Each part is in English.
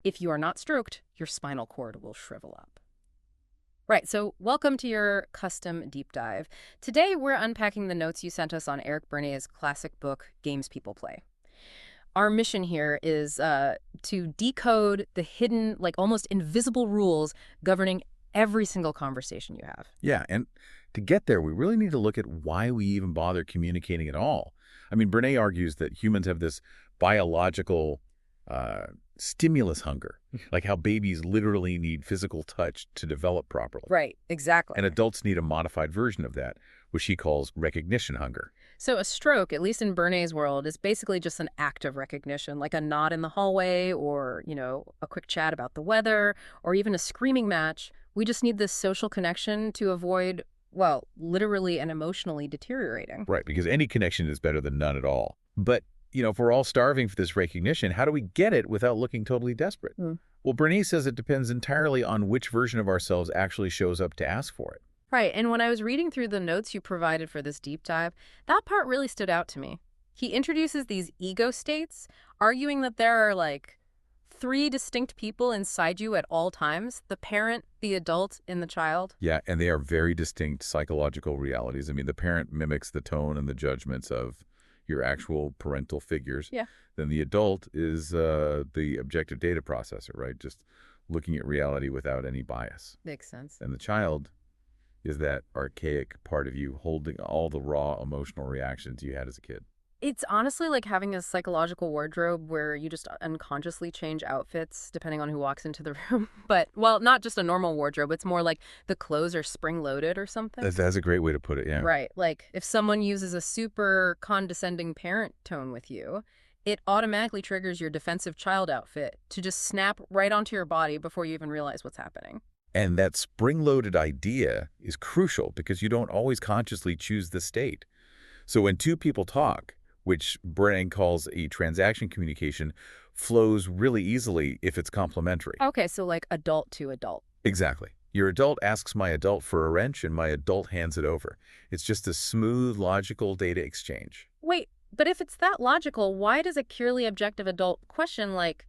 If you are not stroked, your spinal cord will shrivel up. Right, so welcome to your custom deep dive. Today, we're unpacking the notes you sent us on Eric Berne's classic book, Games People Play. Our mission here is to decode the hidden, like almost invisible rules governing every single conversation you have. Yeah, and to get there, we really need to look at why we even bother communicating at all. I mean, Berne argues that humans have this biological uh, stimulus hunger, like how babies literally need physical touch to develop properly. Right, exactly. And adults need a modified version of that, which he calls recognition hunger. So a stroke, at least in Berne's world, is basically just an act of recognition, like a nod in the hallway or, a quick chat about the weather or even a screaming match. We just need this social connection to avoid, well, literally and emotionally deteriorating. Right, because any connection is better than none at all. But, if we're all starving for this recognition, how do we get it without looking totally desperate? Well, Berne says it depends entirely on which version of ourselves actually shows up to ask for it. Right, and when I was reading through the notes you provided for this deep dive, that part really stood out to me. He introduces these ego states, arguing that there are like three distinct people inside you at all times: the parent, the adult, and the child. Yeah, and they are very distinct psychological realities. I mean, the parent mimics the tone and the judgments of your actual parental figures. Yeah. Then the adult is the objective data processor, right? Just looking at reality without any bias. Makes sense. And the child is that archaic part of you holding all the raw emotional reactions you had as a kid. It's honestly like having a psychological wardrobe where you just unconsciously change outfits depending on who walks into the room. But, well, not just a normal wardrobe. It's more like the clothes are spring-loaded or something. That's a great way to put it, yeah. Right. Like if someone uses a super condescending parent tone with you, it automatically triggers your defensive child outfit to just snap right onto your body before you even realize what's happening. And that spring-loaded idea is crucial because you don't always consciously choose the state. So when two people talk, which Berne calls a transaction communication, flows really easily if it's complementary. Okay, so like adult to adult. Exactly. Your adult asks my adult for a wrench, and my adult hands it over. It's just a smooth, logical data exchange. Wait, but if it's that logical, why does a purely objective adult question like,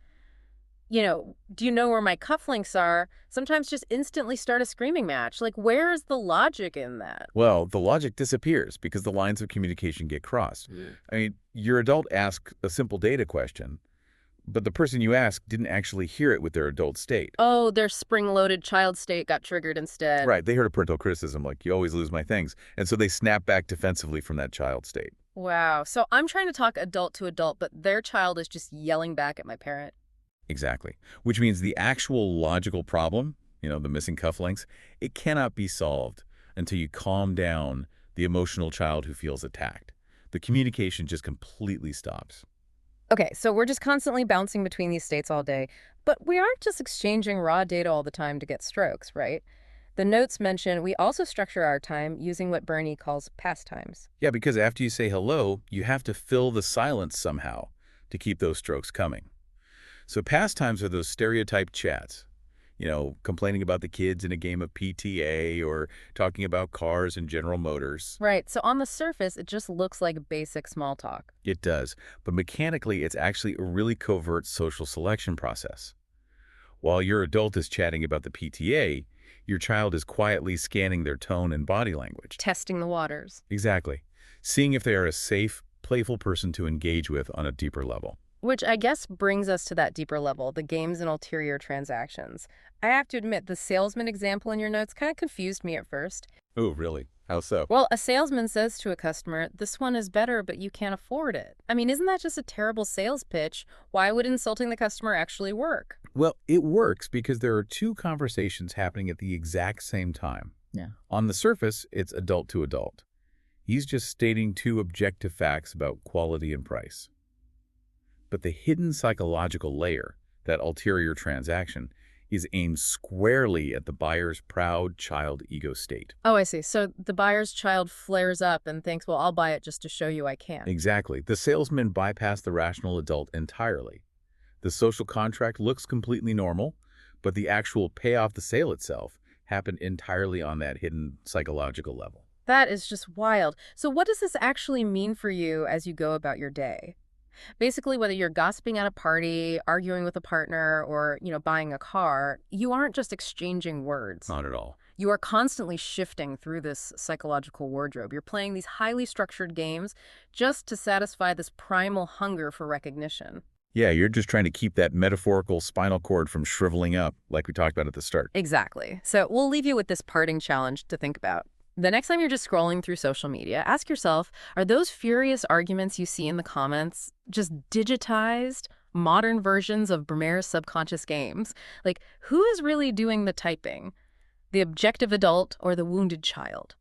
do you know where my cufflinks are, sometimes just instantly start a screaming match? Like, where is the logic in that? Well, the logic disappears because the lines of communication get crossed. I mean, your adult asks a simple data question, but the person you ask didn't actually hear it with their adult state. Oh, their spring-loaded child state got triggered instead. Right, they heard a parental criticism like, you always lose my things, and so they snap back defensively from that child state. Wow, so I'm trying to talk adult to adult, but their child is just yelling back at my parent. Exactly. Which means the actual logical problem, the missing cufflinks, it cannot be solved until you calm down the emotional child who feels attacked. The communication just completely stops. Okay, so we're just constantly bouncing between these states all day, but we aren't just exchanging raw data all the time to get strokes, right? The notes mention we also structure our time using what Berne calls pastimes. Yeah, because after you say hello, you have to fill the silence somehow to keep those strokes coming. So pastimes are those stereotyped chats, complaining about the kids in a game of PTA or talking about cars and General Motors. Right, so on the surface, it just looks like basic small talk. It does, but mechanically, it's actually a really covert social selection process. While your adult is chatting about the PTA, your child is quietly scanning their tone and body language. Testing the waters. Exactly. Seeing if they are a safe, playful person to engage with on a deeper level. Which I guess brings us to that deeper level, the games and ulterior transactions. I have to admit, the salesman example in your notes kind of confused me at first. Oh, really? How so? Well, a salesman says to a customer, this one is better, but you can't afford it. I mean, isn't that just a terrible sales pitch? Why would insulting the customer actually work? Well, it works because there are two conversations happening at the exact same time. Yeah. On the surface, it's adult to adult. He's just stating two objective facts about quality and price. But the hidden psychological layer, that ulterior transaction, is aimed squarely at the buyer's proud child ego state. Oh, I see. So the buyer's child flares up and thinks, well, I'll buy it just to show you I can. Exactly. The salesman bypassed the rational adult entirely. The social contract looks completely normal, but the actual payoff the sale itself happened entirely on that hidden psychological level. That is just wild. So what does this actually mean for you as you go about your day? Basically, whether you're gossiping at a party, arguing with a partner, or, buying a car, you aren't just exchanging words. Not at all. You are constantly shifting through this psychological wardrobe. You're playing these highly structured games just to satisfy this primal hunger for recognition. Yeah, you're just trying to keep that metaphorical spinal cord from shriveling up, like we talked about at the start. Exactly. So we'll leave you with this parting challenge to think about. The next time you're just scrolling through social media, ask yourself, are those furious arguments you see in the comments just digitized, modern versions of Bremer's subconscious games? Like, who is really doing the typing? The objective adult or the wounded child?